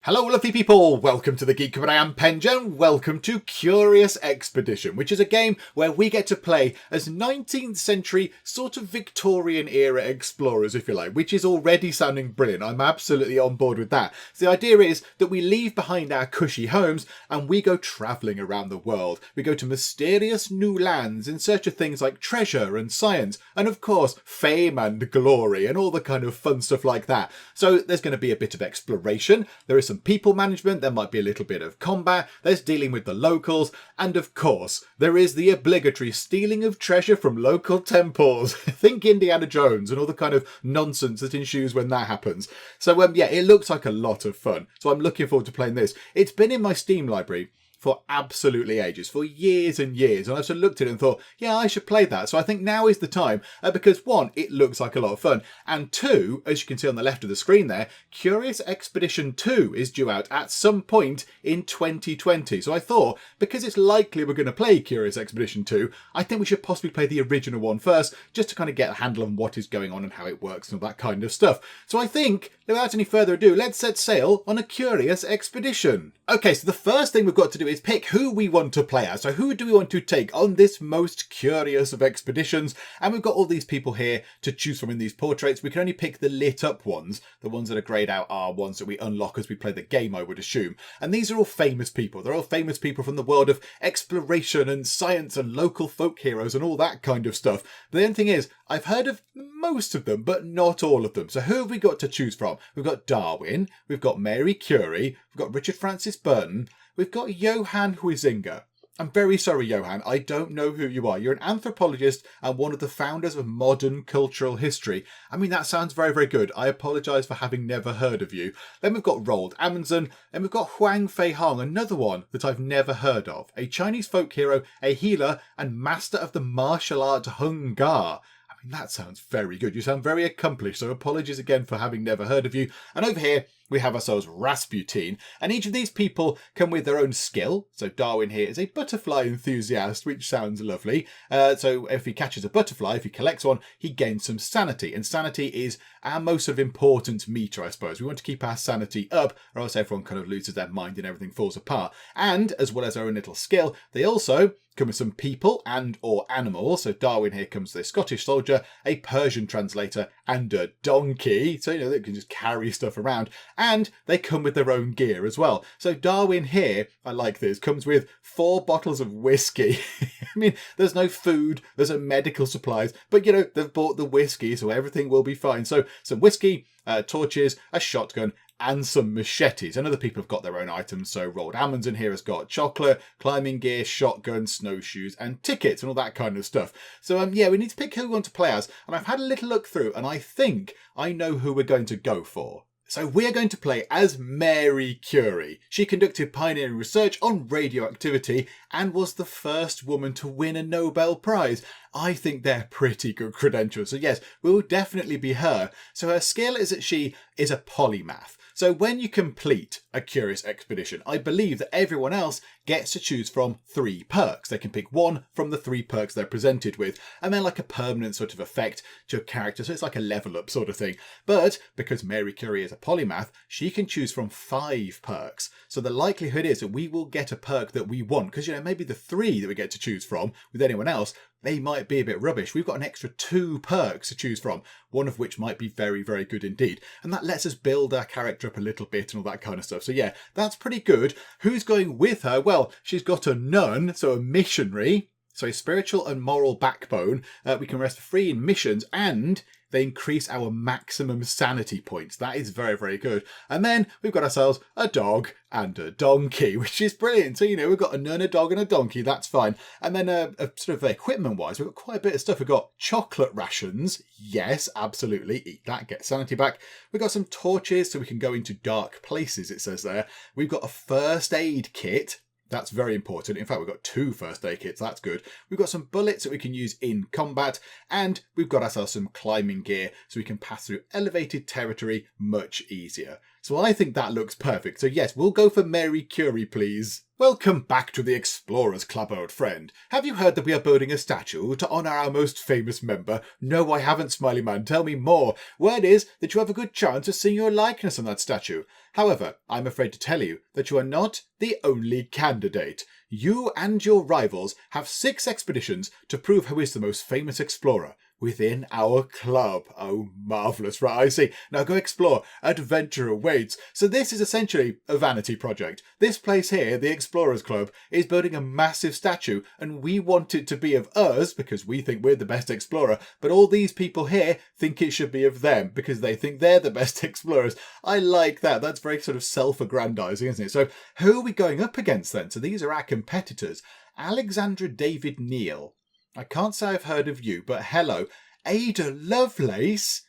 Hello lovely people, welcome to the Geek, but I am Penjo. Welcome to Curious Expedition, which is a game where we get to play as 19th century sort of Victorian era explorers, if you like, which is already sounding brilliant. I'm absolutely on board with that. So the idea is that we leave behind our cushy homes and we go travelling around the world. We go to mysterious new lands in search of things like treasure and science and of course fame and glory and all the kind of fun stuff like that. So there's going to be a bit of exploration, there is some people management, there might be a little bit of combat, there's dealing with the locals, and of course there is the obligatory stealing of treasure from local temples. Think Indiana Jones and all the kind of nonsense that ensues when that happens. So yeah, it looks like a lot of fun. So I'm looking forward to playing this. It's been in my Steam library for absolutely ages, for years and years, and I've sort of looked at it and thought, yeah, I should play that. So I think now is the time, because one, it looks like a lot of fun, and two, as you can see on the left of the screen there, Curious Expedition 2 is due out at some point in 2020. So I thought, because it's likely we're going to play Curious Expedition 2, I think we should possibly play the original one first, just to kind of get a handle on what is going on and how it works and all that kind of stuff. So I think, without any further ado, let's set sail on a Curious Expedition. Okay, so the first thing we've got to do is pick who we want to play as. So who do we want to take on this most curious of expeditions? And we've got all these people here to choose from in these portraits. We can only pick the lit up ones. The ones that are greyed out are ones that we unlock as we play the game, I would assume. And these are all famous people. They're all famous people from the world of exploration and science and local folk heroes and all that kind of stuff. But the only thing is, I've heard of most of them, but not all of them. So who have we got to choose from? We've got Darwin, we've got Mary Curie, we've got Richard Francis Burton, we've got Johann Huizinga. I'm very sorry, Johann, I don't know who you are. You're an anthropologist and one of the founders of modern cultural history. I mean, that sounds very, very good. I apologise for having never heard of you. Then we've got Roald Amundsen, and we've got Huang Fei Hong, another one that I've never heard of. A Chinese folk hero, a healer, and master of the martial art Hung Gar. I mean, that sounds very good. You sound very accomplished, so apologies again for having never heard of you. And over here, we have ourselves Rasputin, and each of these people come with their own skill. So Darwin here is a butterfly enthusiast, which sounds lovely. So if he catches a butterfly, if he collects one, he gains some sanity. And sanity is our most sort of important meter, I suppose. We want to keep our sanity up, or else everyone kind of loses their mind and everything falls apart. And as well as our own little skill, they also come with some people and or animals. So Darwin here comes with a Scottish soldier, a Persian translator, and a donkey. So, you know, they can just carry stuff around. And they come with their own gear as well. So Darwin here, I like this, comes with 4 bottles of whiskey. I mean, there's no food, there's no medical supplies, but, you know, they've bought the whiskey, so everything will be fine. So some whiskey, torches, a shotgun, and some machetes. And other people have got their own items. So Roald Amundsen here has got chocolate, climbing gear, shotgun, snowshoes, and tickets, and all that kind of stuff. So yeah, we need to pick who we want to play as. And I've had a little look through, and I think I know who we're going to go for. So we're going to play as Mary Curie. She conducted pioneering research on radioactivity and was the first woman to win a Nobel Prize. I think they're pretty good credentials. So yes, we'll definitely be her. So her skill is that she is a polymath. So when you complete a Curious Expedition, I believe that everyone else gets to choose from 3 perks. They can pick one from the 3 perks they're presented with, and then like a permanent sort of effect to a character. So it's like a level up sort of thing. But because Mary Curie is a polymath, she can choose from 5 perks. So the likelihood is that we will get a perk that we want, because, you know, maybe the 3 that we get to choose from with anyone else, they might be a bit rubbish. We've got an extra 2 perks to choose from, one of which might be very, very good indeed. And that lets us build our character up a little bit and all that kind of stuff. So yeah, that's pretty good. Who's going with her? Well, she's got a nun, so a missionary, so a spiritual and moral backbone. We can rest free in missions, and they increase our maximum sanity points. That is very, very good. And then we've got ourselves a dog and a donkey, which is brilliant. So, you know, we've got a nun, a dog, and a donkey. That's fine. And then a sort of equipment-wise, we've got quite a bit of stuff. We've got chocolate rations. Yes, absolutely. Eat that, get sanity back. We've got some torches so we can go into dark places, it says there. We've got a first aid kit. That's very important. In fact, we've got 2 first aid kits. That's good. We've got some bullets that we can use in combat, and we've got ourselves some climbing gear so we can pass through elevated territory much easier. So I think that looks perfect. So yes, we'll go for Mary Curie, please. Welcome back to the Explorers Club, old friend. Have you heard that we are building a statue to honour our most famous member? No, I haven't, Smiley Man. Tell me more. Word is that you have a good chance of seeing your likeness on that statue. However, I'm afraid to tell you that you are not the only candidate. You and your rivals have 6 expeditions to prove who is the most famous explorer within our club. Oh, marvellous. Right, I see. Now go explore. Adventure awaits. So this is essentially a vanity project. This place here, the Explorers Club, is building a massive statue, and we want it to be of us because we think we're the best explorer, but all these people here think it should be of them because they think they're the best explorers. I like that. That's very sort of self-aggrandizing, isn't it? So who are we going up against then? So these are our competitors. Alexandra David Neal. I can't say I've heard of you, but hello. Ada Lovelace?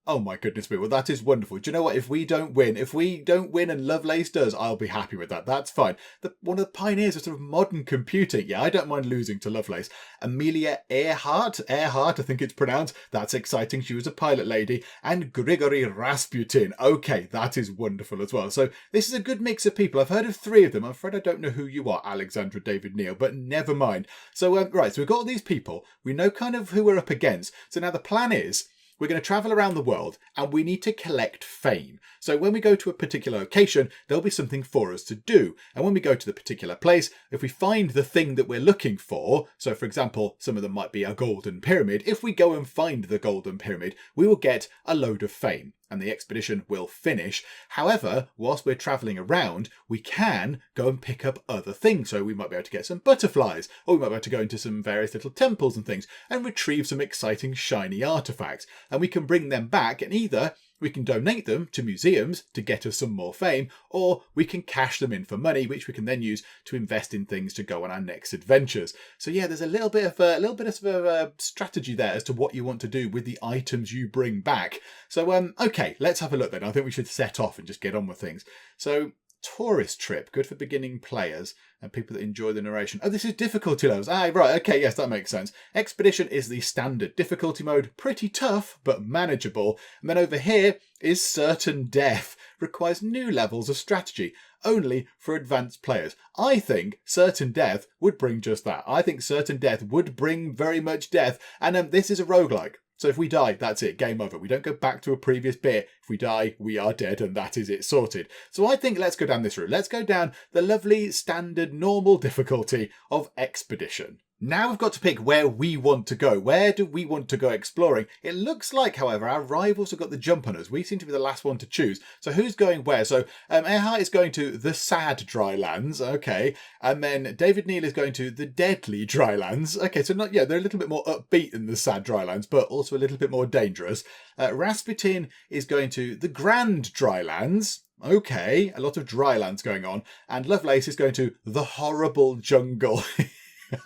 Oh my goodness me, well that is wonderful. Do you know what, if we don't win and Lovelace does, I'll be happy with that. That's fine. One of the pioneers of sort of modern computing. Yeah, I don't mind losing to Lovelace. Amelia Earhart, I think it's pronounced. That's exciting. She was a pilot lady. And Grigory Rasputin. Okay, that is wonderful as well. So this is a good mix of people. I've heard of 3 of them. I'm afraid I don't know who you are, Alexandra David Neal, but never mind. So, right, so we've got all these people. We know kind of who we're up against. So now the plan is, we're going to travel around the world and we need to collect fame. So when we go to a particular location, there'll be something for us to do. And when we go to the particular place, if we find the thing that we're looking for, so for example, some of them might be a golden pyramid. If we go and find the golden pyramid, we will get a load of fame and the expedition will finish. However, whilst we're travelling around, we can go and pick up other things. So we might be able to get some butterflies, or we might be able to go into some various little temples and things and retrieve some exciting shiny artifacts. And we can bring them back, and either we can donate them to museums to get us some more fame, or we can cash them in for money, which we can then use to invest in things to go on our next adventures. So yeah, there's a little bit of a strategy there as to what you want to do with the items you bring back. So okay, let's have a look then. I think we should set off and just get on with things. So tourist trip, good for beginning players and people that enjoy the narration. Oh, this is difficulty levels. Right, okay, yes, that makes sense. Expedition is the standard difficulty mode, pretty tough, but manageable. And then over here is certain death, requires new levels of strategy, only for advanced players. I think certain death would bring just that. I think certain death would bring very much death, and this is a roguelike. So if we die, that's it, game over. We don't go back to a previous bit. If we die, we are dead, and that is it, sorted. So I think let's go down this route. Let's go down the lovely standard normal difficulty of Expedition. Now we've got to pick where we want to go. Where do we want to go exploring? It looks like, however, our rivals have got the jump on us. We seem to be the last one to choose. So who's going where? So Earhart is going to the sad drylands. Okay. And then David Neal is going to the deadly drylands. Okay. So they're a little bit more upbeat than the sad drylands, but also a little bit more dangerous. Rasputin is going to the grand drylands. Okay. A lot of drylands going on. And Lovelace is going to the horrible jungle.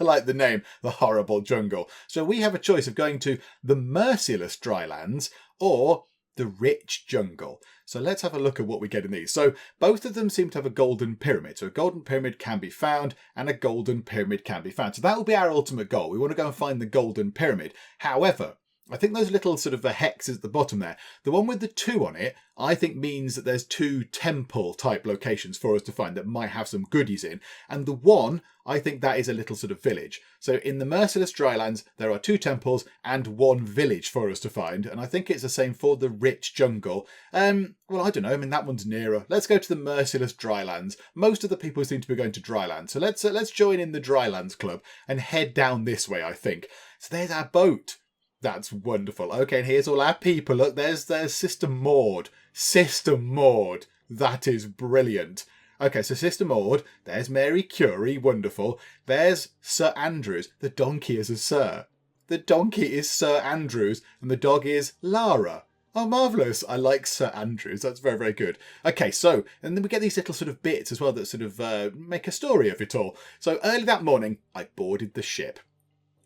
I like the name, the horrible jungle. So we have a choice of going to the merciless drylands or the rich jungle. So let's have a look at what we get in these. So both of them seem to have a golden pyramid. So a golden pyramid can be found and a golden pyramid can be found. So that will be our ultimate goal. We want to go and find the golden pyramid. However, I think those little sort of hexes at the bottom there, the one with the 2 on it, I think means that there's 2 temple type locations for us to find that might have some goodies in. And the 1, I think that is a little sort of village. So in the merciless drylands, there are 2 temples and 1 village for us to find. And I think it's the same for the rich jungle. Well, I don't know. I mean, that one's nearer. Let's go to the merciless drylands. Most of the people seem to be going to drylands. So let's join in the drylands club and head down this way, I think. So there's our boat. That's wonderful. Okay, and here's all our people. Look, there's Sister Maud. Sister Maud. That is brilliant. Okay, so Sister Maud. There's Mary Curie. Wonderful. There's Sir Andrews. The donkey is a Sir. The donkey is Sir Andrews, and the dog is Lara. Oh, marvellous. I like Sir Andrews. That's very, very good. Okay, so, and then we get these little sort of bits as well that sort of make a story of it all. So early that morning, I boarded the ship.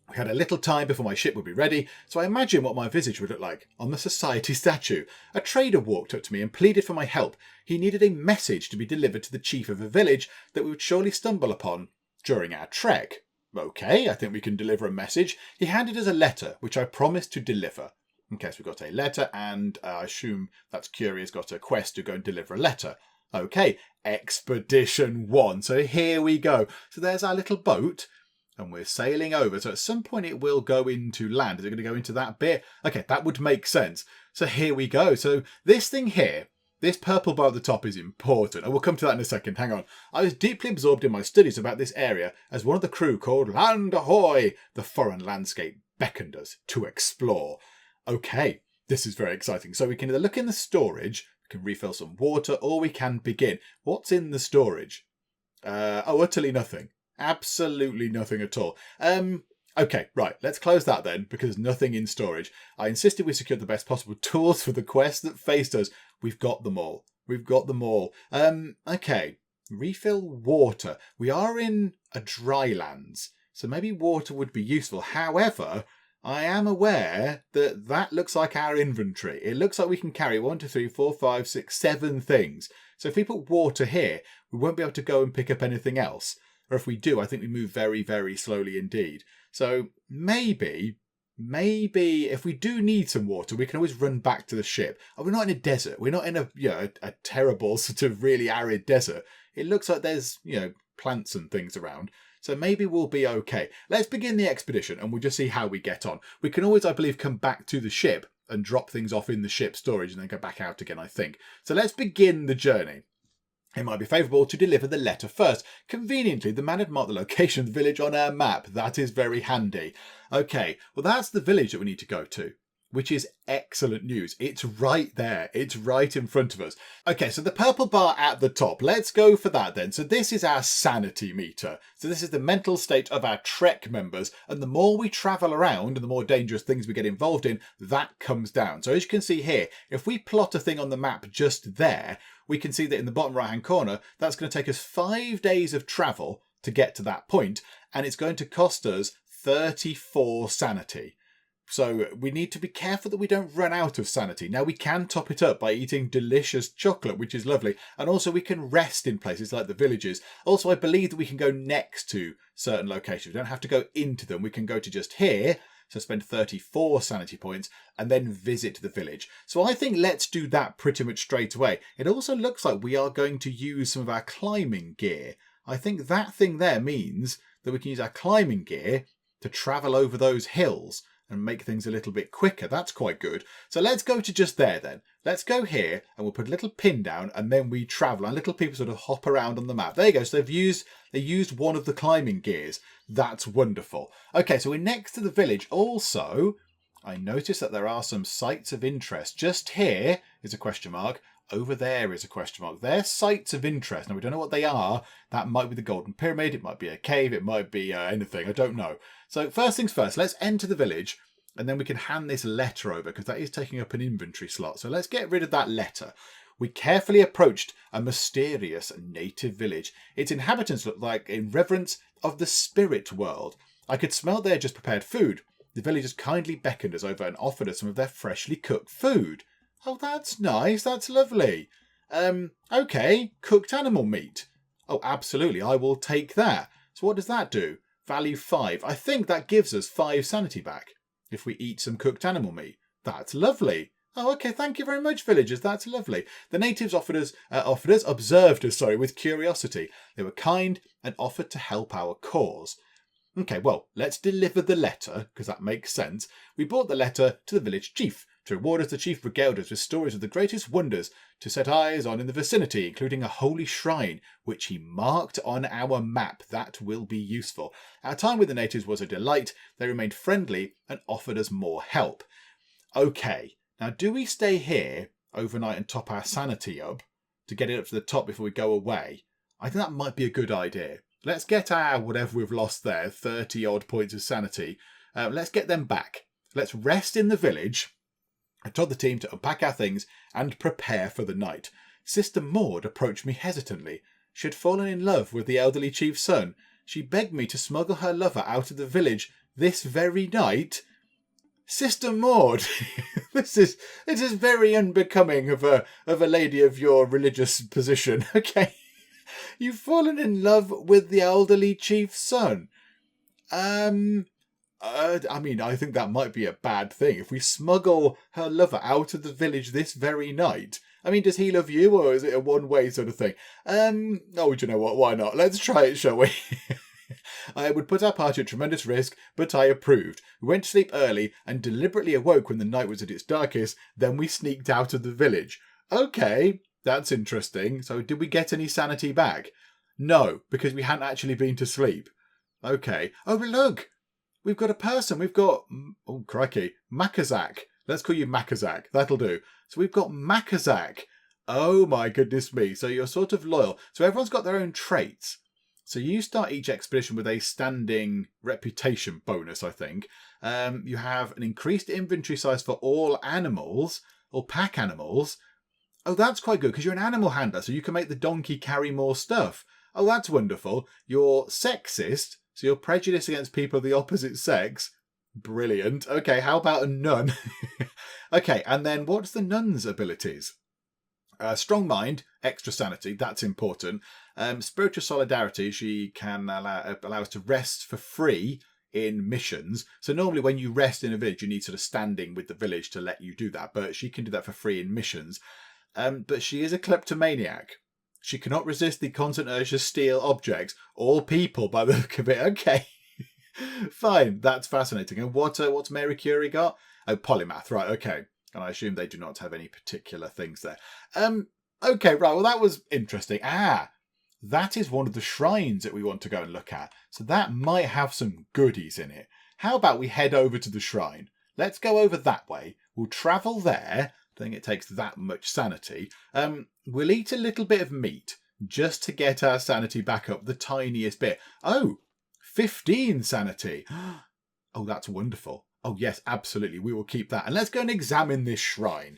We had a little time before my ship would be ready, so I imagined what my visage would look like on the society statue. A trader walked up to me and pleaded for my help. He needed a message to be delivered to the chief of a village that we would surely stumble upon during our trek. Okay, I think we can deliver a message. He handed us a letter, which I promised to deliver. Okay, so we've got a letter, and I assume that's Curie's got a quest to go and deliver a letter. Okay, Expedition 1. So here we go. So there's our little boat. And we're sailing over. So at some point it will go into land. Is it going to go into that bit? Okay, that would make sense. So here we go. So this thing here, this purple bar at the top is important. And we'll come to that in a second. Hang on. I was deeply absorbed in my studies about this area as one of the crew called Land Ahoy! The foreign landscape beckoned us to explore. Okay, this is very exciting. So we can either look in the storage, we can refill some water, or we can begin. What's in the storage? Utterly nothing. Absolutely nothing at all. Okay, right, let's close that then, because nothing in storage. I insisted we secured the best possible tools for the quest that faced us. We've got them all. We've got them all. Okay, refill water. We are in a dry lands, so maybe water would be useful. However, I am aware that that looks like our inventory. It looks like we can carry 1, 2, 3, 4, 5, 6, 7 things. So if we put water here, we won't be able to go and pick up anything else. Or if we do, I think we move very, very slowly indeed. So maybe if we do need some water, we can always run back to the ship. Oh, we're not in a desert. We're not in a terrible sort of really arid desert. It looks like there's, plants and things around. So maybe we'll be okay. Let's begin the expedition and we'll just see how we get on. We can always, I believe, come back to the ship and drop things off in the ship storage and then go back out again, I think. So let's begin the journey. It might be favourable to deliver the letter first. Conveniently, the man had marked the location of the village on our map. That is very handy. Okay, well that's the village that we need to go to, which is excellent news. It's right there. It's right in front of us. Okay, so the purple bar at the top, let's go for that then. So this is our sanity meter. So this is the mental state of our Trek members. And the more we travel around and the more dangerous things we get involved in, that comes down. So as you can see here, if we plot a thing on the map just there, we can see that in the bottom right-hand corner, that's going to take us 5 days of travel to get to that point, and it's going to cost us 34 sanity. So we need to be careful that we don't run out of sanity. Now we can top it up by eating delicious chocolate, which is lovely, and also we can rest in places like the villages. Also, I believe that we can go next to certain locations. We don't have to go into them. We can go to just here, so spend 34 sanity points, and then visit the village. So I think let's do that pretty much straight away. It also looks like we are going to use some of our climbing gear. I think that thing there means that we can use our climbing gear to travel over those hills and make things a little bit quicker. That's quite good. So let's go to just there then. Let's go here and we'll put a little pin down and then we travel and little people sort of hop around on the map. There you go. So they used one of the climbing gears. That's wonderful. Okay, so we're next to the village. Also, I noticed that there are some sites of interest. Just here is a question mark. Over there is a question mark. They're sites of interest. Now, we don't know what they are. That might be the Golden Pyramid. It might be a cave. It might be anything. I don't know. So first things first, let's enter the village and then we can hand this letter over because that is taking up an inventory slot. So let's get rid of that letter. We carefully approached a mysterious native village. Its inhabitants looked like in reverence of the spirit world. I could smell their just prepared food. The villagers kindly beckoned us over and offered us some of their freshly cooked food. Oh, that's nice. That's lovely. Okay, cooked animal meat. Oh, absolutely. I will take that. So what does that do? Value 5. I think that gives us 5 sanity back if we eat some cooked animal meat. That's lovely. Oh, okay. Thank you very much, villagers. That's lovely. The natives observed us, with curiosity. They were kind and offered to help our cause. Okay, well, let's deliver the letter, because that makes sense. We brought the letter to the village chief. To reward us, the chief regaled us with stories of the greatest wonders to set eyes on in the vicinity, including a holy shrine, which he marked on our map. That will be useful. Our time with the natives was a delight. They remained friendly and offered us more help. Okay, now do we stay here overnight and top our sanity up to get it up to the top before we go away? I think that might be a good idea. Let's get our, whatever we've lost there, 30 odd points of sanity. Let's get them back. Let's rest in the village. I told the team to unpack our things and prepare for the night. Sister Maud approached me hesitantly. She had fallen in love with the elderly chief's son. She begged me to smuggle her lover out of the village this very night. Sister Maud, this is very unbecoming of a lady of your religious position. Okay, you've fallen in love with the elderly chief's son. I think that might be a bad thing. If we smuggle her lover out of the village this very night, I mean, does he love you, or is it a one-way sort of thing? Oh, do you know what? Why not? Let's try it, shall we? I would put our party at tremendous risk, but I approved. We went to sleep early and deliberately awoke when the night was at its darkest. Then we sneaked out of the village. Okay, that's interesting. So did we get any sanity back? No, because we hadn't actually been to sleep. Okay. Oh, but look! We've got a person. We've got... Oh, crikey. Makazak. Let's call you Makazak. That'll do. So we've got Makazak. Oh, my goodness me. So you're sort of loyal. So everyone's got their own traits. So you start each expedition with a standing reputation bonus, I think. You have an increased inventory size for all animals, or pack animals. Oh, that's quite good, because you're an animal handler, so you can make the donkey carry more stuff. Oh, that's wonderful. You're sexist, so you're prejudiced against people of the opposite sex. Brilliant. Okay, how about a nun? Okay, and then what's the nun's abilities? Strong mind, extra sanity, that's important. Spiritual solidarity, she can allow us to rest for free in missions. So normally when you rest in a village, you need sort of standing with the village to let you do that. But she can do that for free in missions. But she is a kleptomaniac. She cannot resist the constant urge to steal objects or people by the look of it. Okay. Fine, that's fascinating. And what's Mary Curie got? Oh, polymath, right, okay. And I assume they do not have any particular things there. Okay, right, well, that was interesting. That is one of the shrines that we want to go and look at. So that might have some goodies in it. How about we head over to the shrine? Let's go over that way. We'll travel there. I think it takes that much sanity. We'll eat a little bit of meat just to get our sanity back up the tiniest bit. Oh, 15 sanity. Oh, that's wonderful. Oh, yes, absolutely. We will keep that. And let's go and examine this shrine.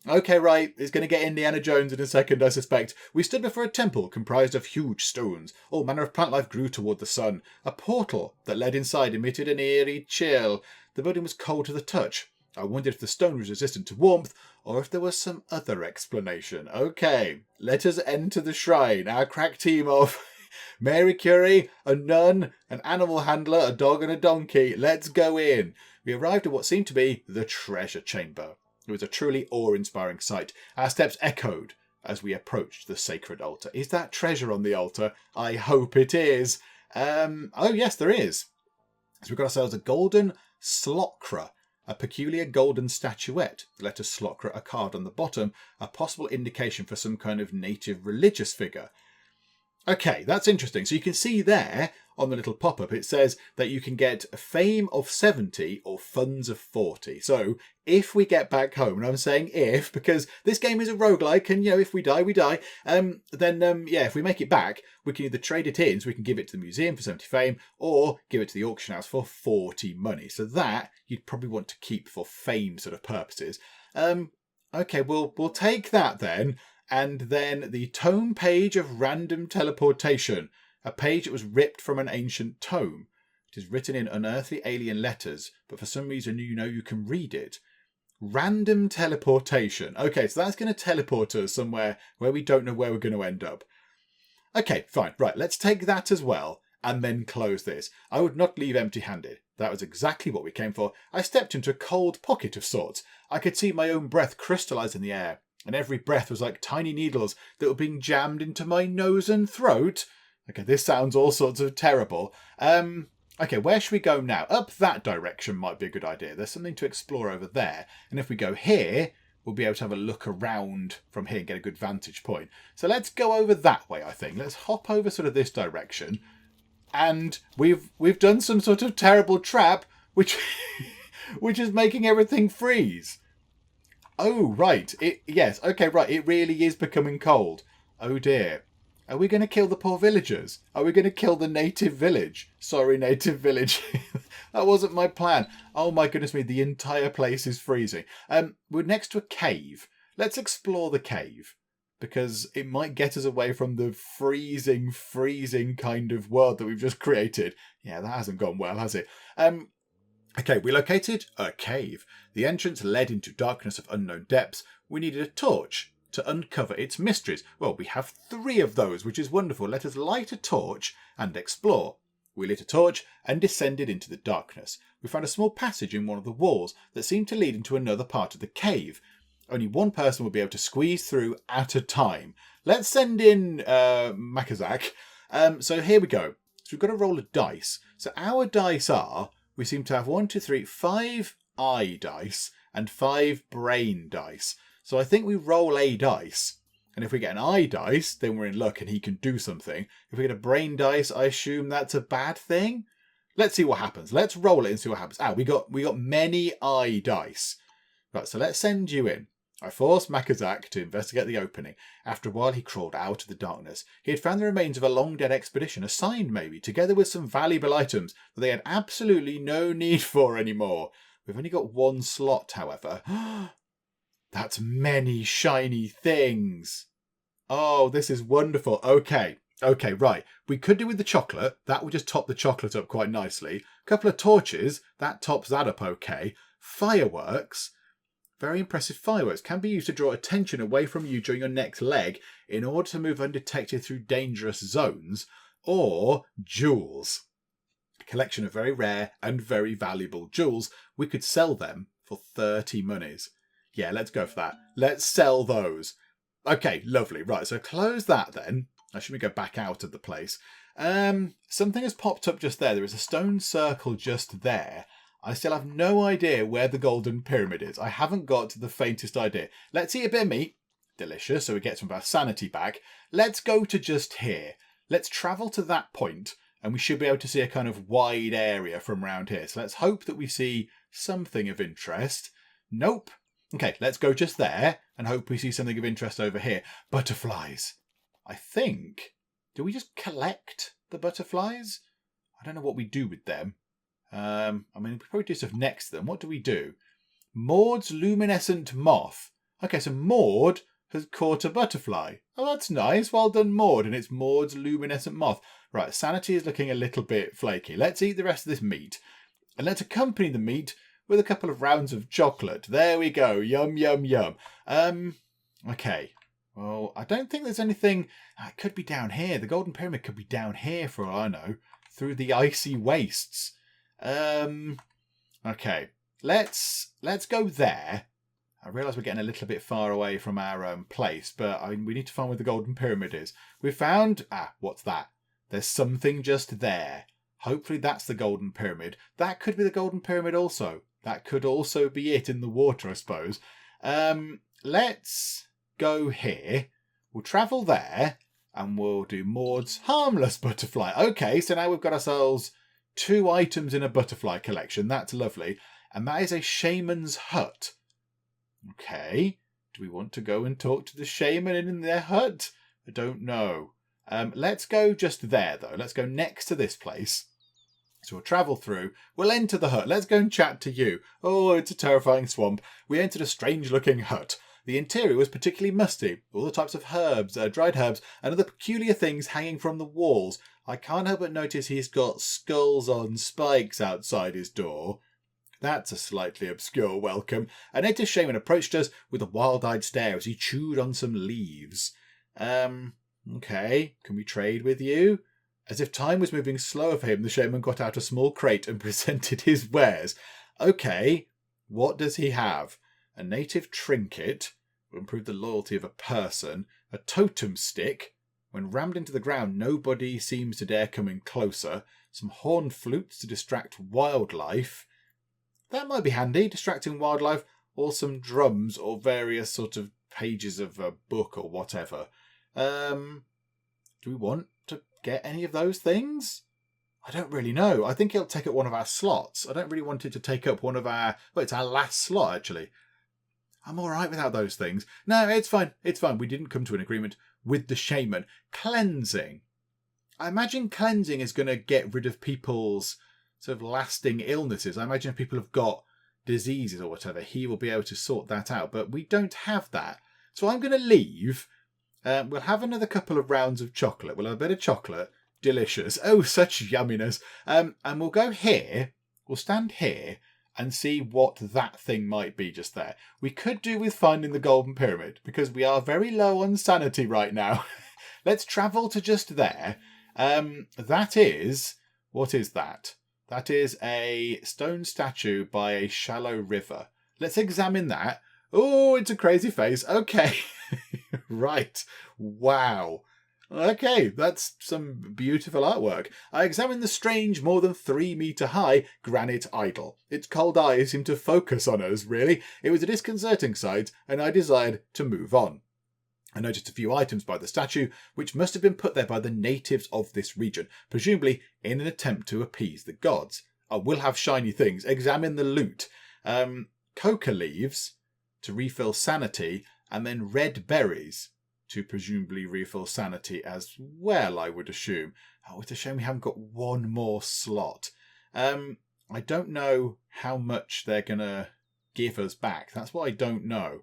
Okay, right. It's going to get Indiana Jones in a second, I suspect. We stood before a temple comprised of huge stones. All manner of plant life grew toward the sun. A portal that led inside emitted an eerie chill. The building was cold to the touch. I wondered if the stone was resistant to warmth, or if there was some other explanation. Okay, let us enter the shrine. Our crack team of Mary Curie, a nun, an animal handler, a dog and a donkey. Let's go in. We arrived at what seemed to be the treasure chamber. It was a truly awe-inspiring sight. Our steps echoed as we approached the sacred altar. Is that treasure on the altar? I hope it is. Oh, yes, there is. So we've got ourselves a golden slocra, a peculiar golden statuette. The letter slocra, a card on the bottom, a possible indication for some kind of native religious figure. Okay, that's interesting. So you can see there on the little pop-up, it says that you can get a fame of 70 or funds of 40. So if we get back home, and I'm saying if, because this game is a roguelike, and, if we die, we die, then, if we make it back, we can either trade it in, so we can give it to the museum for 70 fame, or give it to the auction house for 40 money. So that you'd probably want to keep for fame sort of purposes. Okay, we'll take that then. And then the tome page of random teleportation, a page that was ripped from an ancient tome. It is written in unearthly alien letters, but for some reason you can read it. Random teleportation. Okay, so that's going to teleport us somewhere where we don't know where we're going to end up. Okay, fine. Right, let's take that as well and then close this. I would not leave empty-handed. That was exactly what we came for. I stepped into a cold pocket of sorts. I could see my own breath crystallize in the air. And every breath was like tiny needles that were being jammed into my nose and throat. Okay, this sounds all sorts of terrible. Okay, where should we go now? Up that direction might be a good idea. There's something to explore over there. And if we go here, we'll be able to have a look around from here and get a good vantage point. So let's go over that way, I think. Let's hop over sort of this direction. And we've done some sort of terrible trap, which is making everything freeze. Oh, right. Yes, okay, right. It really is becoming cold. Oh, dear. Are we going to kill the poor villagers? Are we going to kill the native village? Sorry, native village. That wasn't my plan. Oh, my goodness me. The entire place is freezing. We're next to a cave. Let's explore the cave, because it might get us away from the freezing kind of world that we've just created. Yeah, that hasn't gone well, has it? Okay, we located a cave. The entrance led into darkness of unknown depths. We needed a torch to uncover its mysteries. Well, we have 3 of those, which is wonderful. Let us light a torch and explore. We lit a torch and descended into the darkness. We found a small passage in one of the walls that seemed to lead into another part of the cave. Only one person will be able to squeeze through at a time. Let's send in Makazak. So here we go. So we've got to roll a dice. So our dice are, we seem to have 5 eye dice and 5 brain dice. So I think we roll a dice. And if we get an eye dice, then we're in luck and he can do something. If we get a brain dice, I assume that's a bad thing. Let's see what happens. Let's roll it and see what happens. We got many eye dice. Right, so let's send you in. I forced Makazak to investigate the opening. After a while, he crawled out of the darkness. He had found the remains of a long-dead expedition, a sign maybe, together with some valuable items that they had absolutely no need for anymore. We've only got 1 slot, however. That's many shiny things. Oh, this is wonderful. Okay, right. We could do with the chocolate. That would just top the chocolate up quite nicely. A couple of torches. That tops that up okay. Fireworks. Very impressive fireworks can be used to draw attention away from you during your next leg in order to move undetected through dangerous zones. Or jewels. A collection of very rare and very valuable jewels. We could sell them for 30 monies. Yeah, let's go for that. Let's sell those. Okay, lovely. Right, so close that then. Now, should we go back out of the place? Something has popped up just there. There is a stone circle just there. I still have no idea where the golden pyramid is. I haven't got the faintest idea. Let's eat a bit of meat. Delicious, so we get some of our sanity back. Let's go to just here. Let's travel to that point, and we should be able to see a kind of wide area from around here. So let's hope that we see something of interest. Nope. Okay, let's go just there, and hope we see something of interest over here. Butterflies. I think... Do we just collect the butterflies? I don't know what we do with them. I mean, we probably do stuff next to them. What do we do? Maud's luminescent moth. Okay, so Maud has caught a butterfly. Oh, that's nice. Well done, Maud. And it's Maud's luminescent moth. Right, sanity is looking a little bit flaky. Let's eat the rest of this meat. And let's accompany the meat with a couple of rounds of chocolate. There we go. Yum, yum, yum. Okay. Well, I don't think there's anything... It could be down here. The Golden Pyramid could be down here for all I know. Through the icy wastes. Okay, let's go there. I realise we're getting a little bit far away from our place, but we need to find where the Golden Pyramid is. We found... what's that? There's something just there. Hopefully that's the Golden Pyramid. That could be the Golden Pyramid also. That could also be it in the water, I suppose. Let's go here. We'll travel there, and we'll do Maud's harmless butterfly. Okay, so now we've got ourselves 2 items in a butterfly collection. That's lovely. And that is a shaman's hut. Okay. Do we want to go and talk to the shaman in their hut? I don't know. Let's go just there, though. Let's go next to this place. So we'll travel through. We'll enter the hut. Let's go and chat to you. Oh, it's a terrifying swamp. We entered a strange-looking hut. The interior was particularly musty. All the types of herbs, dried herbs, and other peculiar things hanging from the walls. I can't help but notice he's got skulls on spikes outside his door. That's a slightly obscure welcome. A native shaman approached us with a wild-eyed stare as he chewed on some leaves. Okay, can we trade with you? As if time was moving slower for him, the shaman got out a small crate and presented his wares. Okay, what does he have? A native trinket will improve the loyalty of a person. A totem stick. When rammed into the ground, nobody seems to dare come in closer. Some horn flutes to distract wildlife. That might be handy, distracting wildlife. Or some drums or various sort of pages of a book or whatever. Do we want to get any of those things? I don't really know. I think it'll take up one of our slots. I don't really want it to take up one of our... Well, it's our last slot, actually. I'm all right without those things. No, it's fine. It's fine. We didn't come to an agreement with the shaman. Cleansing. I imagine cleansing is going to get rid of people's sort of lasting illnesses. I imagine if people have got diseases or whatever, he will be able to sort that out. But we don't have that. So I'm going to leave. We'll have another couple of rounds of chocolate. We'll have a bit of chocolate. Delicious. Oh, such yumminess. And we'll go here. We'll stand here and see what that thing might be just there. We could do with finding the Golden Pyramid, because we are very low on sanity right now. Let's travel to just there. That is... What is that? That is a stone statue by a shallow river. Let's examine that. Oh, it's a crazy face. Okay. Right. Wow. Okay, that's some beautiful artwork. I examined the strange, more than 3 meter high granite idol. Its cold eyes seemed to focus on us, really. It was a disconcerting sight, and I desired to move on. I noticed a few items by the statue, which must have been put there by the natives of this region, presumably in an attempt to appease the gods. I will have shiny things. Examine the loot. Coca leaves to refill sanity, and then red berries to presumably refill sanity as well, I would assume. Oh, it's a shame we haven't got one more slot. I don't know how much they're going to give us back. That's what I don't know.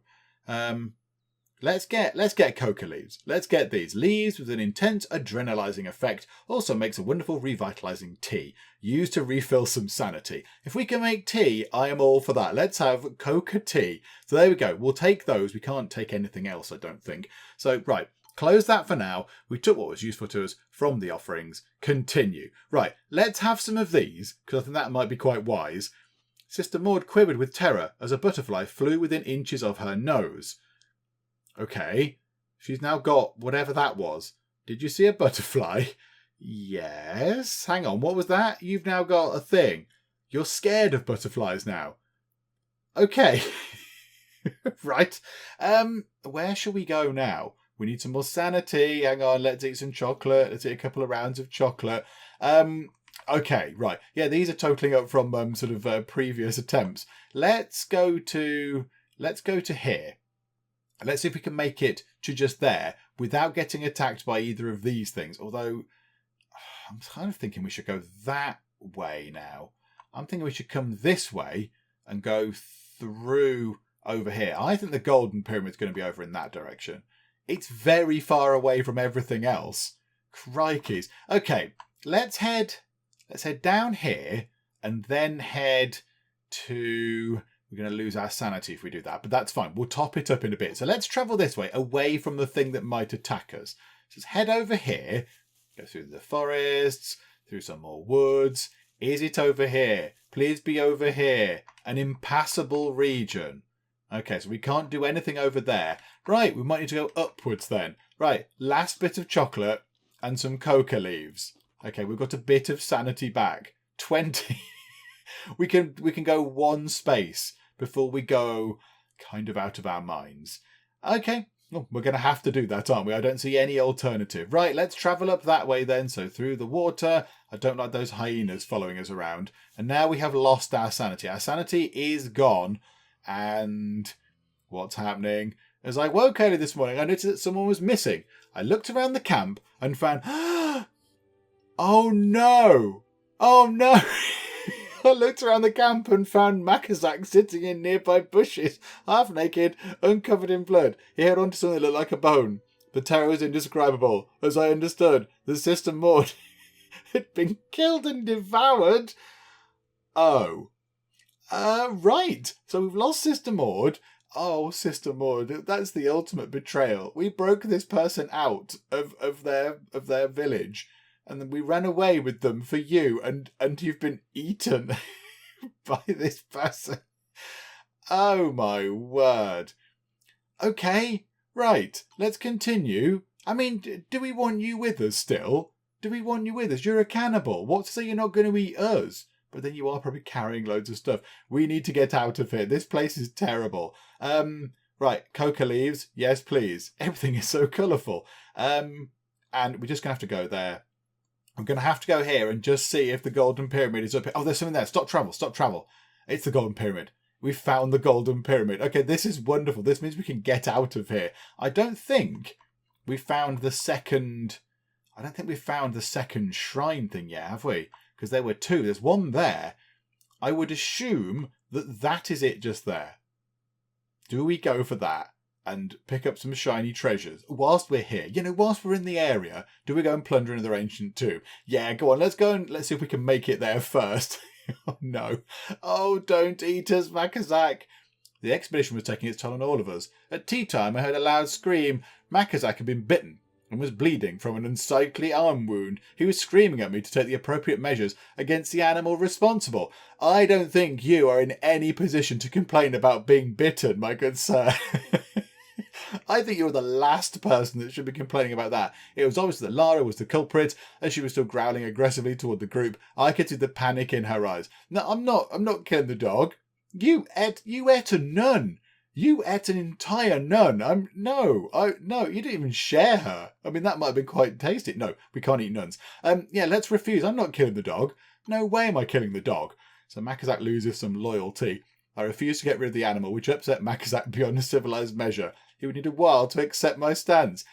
Let's get coca leaves. Let's get these. Leaves with an intense adrenalizing effect. Also makes a wonderful revitalizing tea. Used to refill some sanity. If we can make tea, I am all for that. Let's have coca tea. So there we go. We'll take those. We can't take anything else, I don't think. So, right. Close that for now. We took what was useful to us from the offerings. Continue. Right. Let's have some of these, because I think that might be quite wise. Sister Maud quivered with terror as a butterfly flew within inches of her nose. Okay, she's now got whatever that was. Did you see a butterfly? Yes. Hang on, what was that? You've now got a thing. You're scared of butterflies now. Okay. Right. Where shall we go now? We need some more sanity. Hang on, let's eat some chocolate. Let's eat a couple of rounds of chocolate. Okay, right. Yeah, these are totaling up from previous attempts. Let's go to here. Let's see if we can make it to just there without getting attacked by either of these things. Although, I'm kind of thinking we should go that way now. I'm thinking we should come this way and go through over here. I think the golden pyramid's going to be over in that direction. It's very far away from everything else. Crikeys. Okay, let's head down here and then head to... We're going to lose our sanity if we do that, but that's fine. We'll top it up in a bit. So let's travel this way, away from the thing that might attack us. So let's head over here, go through the forests, through some more woods. Is it over here? Please be over here. An impassable region. Okay, so we can't do anything over there. Right, we might need to go upwards then. Right, last bit of chocolate and some coca leaves. Okay, we've got a bit of sanity back. 20. We can go one space before we go kind of out of our minds. Okay, well, we're going to have to do that, aren't we? I don't see any alternative. Right, let's travel up that way then. So through the water. I don't like those hyenas following us around. And now we have lost our sanity. Our sanity is gone. And what's happening? As I woke early this morning, I noticed that someone was missing. I looked around the camp and found... Oh no! Oh no! I looked around the camp and found Makazak sitting in nearby bushes, half naked, uncovered in blood. He held onto something that looked like a bone. The terror was indescribable. As I understood, the Sister Maud had been killed and devoured. Oh. Right. So we've lost Sister Maud. Oh, Sister Maud, that's the ultimate betrayal. We broke this person out of their village. And then we ran away with them for you, and you've been eaten by this person. Oh my word. Okay, right, let's continue. I mean, do we want you with us still? Do we want you with us? You're a cannibal. What's to say you're not going to eat us? But then you are probably carrying loads of stuff. We need to get out of here. This place is terrible. Right, coca leaves. Yes, please. Everything is so colourful. And we're just going to have to go there. I'm going to have to go here and just see if the Golden Pyramid is up here. Oh, there's something there. Stop travel. It's the Golden Pyramid. We found the Golden Pyramid. Okay, this is wonderful. This means we can get out of here. I don't think we found the second... I don't think we found the second shrine thing yet, have we? Because there were two. There's one there. I would assume that is it just there. Do we go for that? And pick up some shiny treasures whilst we're here. You know, whilst we're in the area, do we go and plunder another ancient tomb? Yeah, go on, let's go and let's see if we can make it there first. Oh no. Oh, don't eat us, Makazak. The expedition was taking its toll on all of us. At tea time, I heard a loud scream. Makazak had been bitten. and was bleeding from an unsightly arm wound. He was screaming at me to take the appropriate measures against the animal responsible. I don't think you are in any position to complain about being bitten, my good sir. I think you're the last person that should be complaining about that. It was obvious that Lara was the culprit, and she was still growling aggressively toward the group. I could see the panic in her eyes. No, I'm not killing the dog. You ate a nun. You ate an entire nun. No, you didn't even share her. I mean, that might have been quite tasty. No, we can't eat nuns. Yeah, let's refuse. I'm not killing the dog. No way am I killing the dog. So Makazak loses some loyalty. I refuse to get rid of the animal, which upset Makazak beyond a civilized measure. He would need a while to accept my stance.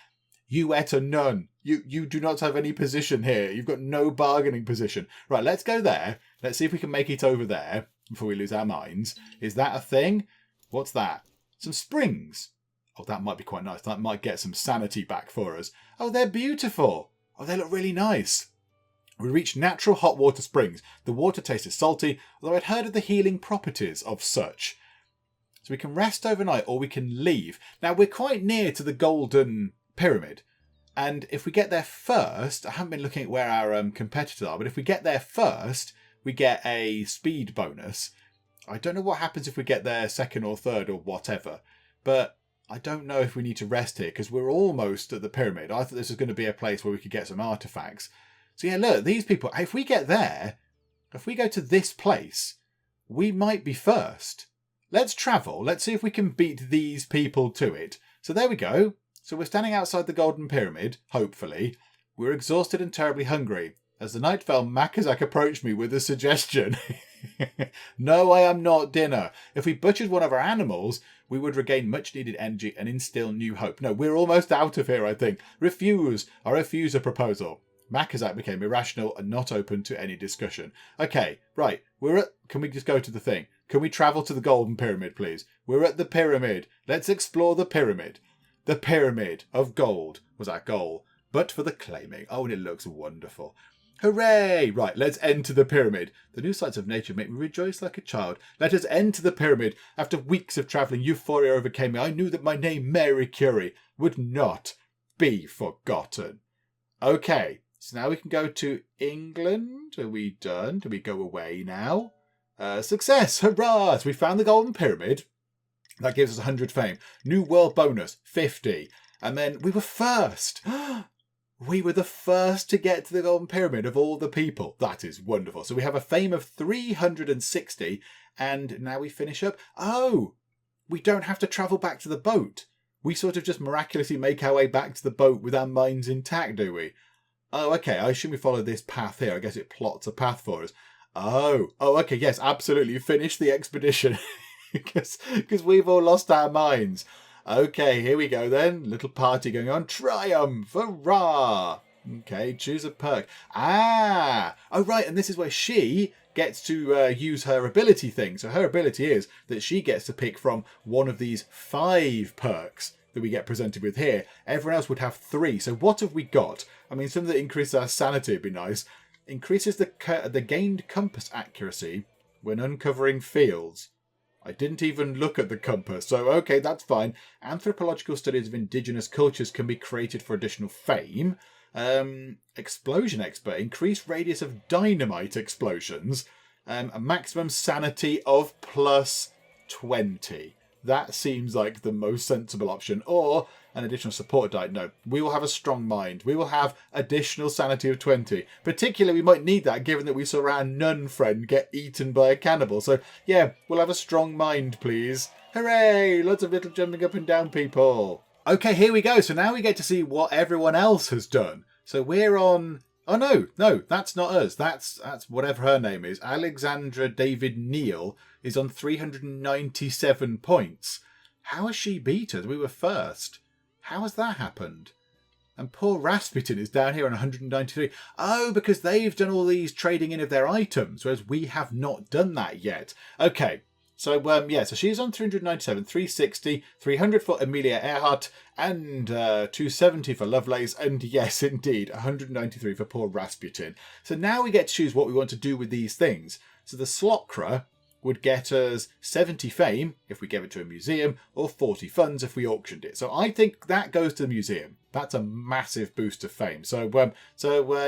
You ate a nun. You do not have any position here. You've got no bargaining position. Right, let's go there. Let's see if we can make it over there before we lose our minds. Is that a thing? What's that? Some springs. Oh, that might be quite nice. That might get some sanity back for us. Oh, they're beautiful. Oh, they look really nice. We reached natural hot water springs. The water tasted salty, although I'd heard of the healing properties of such. So we can rest overnight or we can leave. Now, we're quite near to the Golden Pyramid. And if we get there first, I haven't been looking at where our competitors are, but if we get there first, we get a speed bonus. I don't know what happens if we get there second or third or whatever, but I don't know if we need to rest here because we're almost at the pyramid. I thought this was going to be a place where we could get some artifacts. So yeah, look, these people, if we get there, if we go to this place, we might be first. Let's travel. Let's see if we can beat these people to it. So there we go. So we're standing outside the Golden Pyramid, hopefully. We're exhausted and terribly hungry. As the night fell, Makazak approached me with a suggestion. No, I am not dinner. If we butchered one of our animals, we would regain much needed energy and instill new hope. No, we're almost out of here, I think. Refuse. I refuse a proposal. Makazak became irrational and not open to any discussion. Okay, right. Can we just go to the thing? Can we travel to the Golden Pyramid, please? We're at the pyramid. Let's explore the pyramid. The pyramid of gold was our goal, but for the claiming. Oh, and it looks wonderful. Hooray! Right, let's enter the pyramid. The new sights of nature make me rejoice like a child. Let us enter the pyramid. After weeks of travelling, euphoria overcame me. I knew that my name, Mary Curie, would not be forgotten. Okay, so now we can go to England. Are we done? Do we go away now? Success! Hurrah! So we found the Golden Pyramid. That gives us 100 fame. New world bonus, 50. And then we were first. We were the first to get to the Golden Pyramid of all the people. That is wonderful. So we have a fame of 360. And now we finish up. Oh, we don't have to travel back to the boat. We sort of just miraculously make our way back to the boat with our minds intact, do we? Oh, okay. I assume we follow this path here. I guess it plots a path for us. Oh, okay. Yes, absolutely. Finish the expedition. Because we've all lost our minds. Okay, here we go then. Little party going on. Triumph! Hurrah! Okay, choose a perk. Oh right, and this is where she gets to use her ability thing. So her ability is that she gets to pick from one of these 5 perks that we get presented with here. Everyone else would have 3. So what have we got? I mean, something that increases our sanity would be nice. Increases the gained compass accuracy when uncovering fields. I didn't even look at the compass, so okay, that's fine. Anthropological studies of indigenous cultures can be created for additional fame. Explosion expert, increased radius of dynamite explosions. A maximum sanity of plus 20. That seems like the most sensible option. Or an additional support die. No, we will have a strong mind. We will have additional sanity of 20. Particularly, we might need that given that we saw our nun friend get eaten by a cannibal. So, yeah, we'll have a strong mind, please. Hooray! Lots of little jumping up and down people. Okay, here we go. So now we get to see what everyone else has done. So we're on... Oh, no, that's not us. That's whatever her name is. Alexandra David Neal is on 397 points. How has she beat us? We were first. How has that happened? And poor Rasputin is down here on 193. Oh, because they've done all these trading in of their items, whereas we have not done that yet. Okay, so so she's on 397, 360, 300 for Amelia Earhart, and 270 for Lovelace, and yes, indeed, 193 for poor Rasputin. So now we get to choose what we want to do with these things. So the Slocra would get us 70 fame if we gave it to a museum, or 40 funds if we auctioned it. So I think that goes to the museum. That's a massive boost of fame. So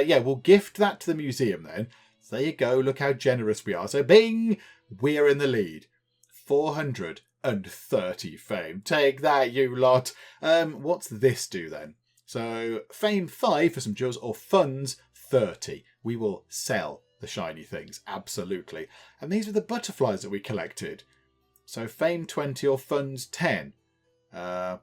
yeah, we'll gift that to the museum then. So there you go. Look how generous we are. So bing, we're in the lead. 430 fame. Take that, you lot. What's this do then? So fame 5 for some jewels, or funds 30. We will sell the shiny things, absolutely. And these are the butterflies that we collected. So fame 20 or funds 10.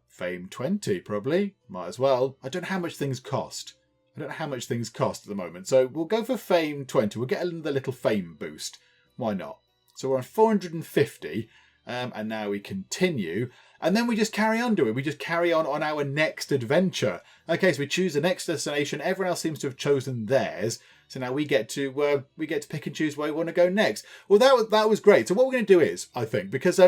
Fame 20 probably. Might as well. I don't know how much things cost. I don't know how much things cost at the moment. So we'll go for fame 20. We'll get the little fame boost. Why not? So we're on 450. And now we continue. And then we just carry on doing. We just carry on our next adventure. Okay, so we choose the next destination. Everyone else seems to have chosen theirs. So now we get to pick and choose where we want to go next. Well, that was great. So what we're going to do is, I think, because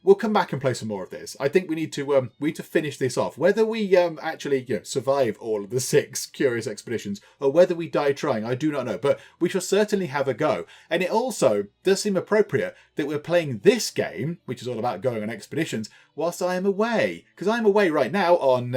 we'll come back and play some more of this. I think we need to finish this off. Whether we actually survive all of the 6 curious expeditions, or whether we die trying, I do not know. But we shall certainly have a go. And it also does seem appropriate that we're playing this game, which is all about going on expeditions, whilst I am away. Because I'm away right now on,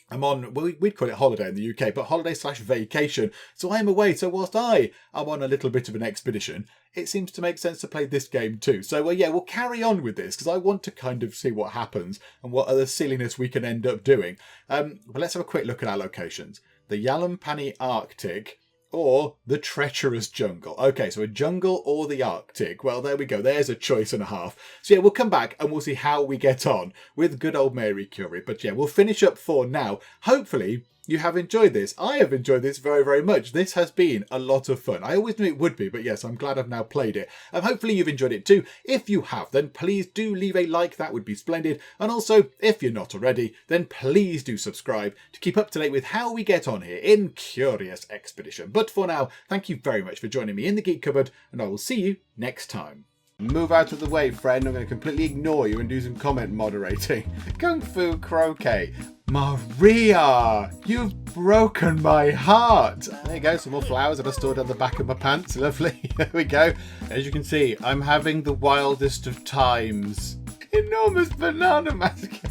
I'm on, well, we'd call it holiday in the UK, but holiday/vacation. So I'm away. So whilst I am on a little bit of an expedition, it seems to make sense to play this game too. So yeah, we'll carry on with this because I want to kind of see what happens and what other silliness we can end up doing. But let's have a quick look at our locations. The Yalampani Arctic, or the treacherous jungle. Okay, so a jungle or the Arctic. Well, there we go. There's a choice and a half. So yeah, we'll come back and we'll see how we get on with good old Mary Curie. But yeah, we'll finish up for now. Hopefully you have enjoyed this. I have enjoyed this very, very much. This has been a lot of fun. I always knew it would be, but yes, I'm glad I've now played it. And hopefully you've enjoyed it too. If you have, then please do leave a like. That would be splendid. And also, if you're not already, then please do subscribe to keep up to date with how we get on here in Curious Expedition. But for now, thank you very much for joining me in the Geek Cupboard, and I will see you next time. Move out of the way, friend. I'm going to completely ignore you and do some comment moderating. Kung Fu Croquet. Maria, you've broken my heart. There you go, some more flowers that are stored on the back of my pants. Lovely. There we go. As you can see, I'm having the wildest of times. Enormous banana mask.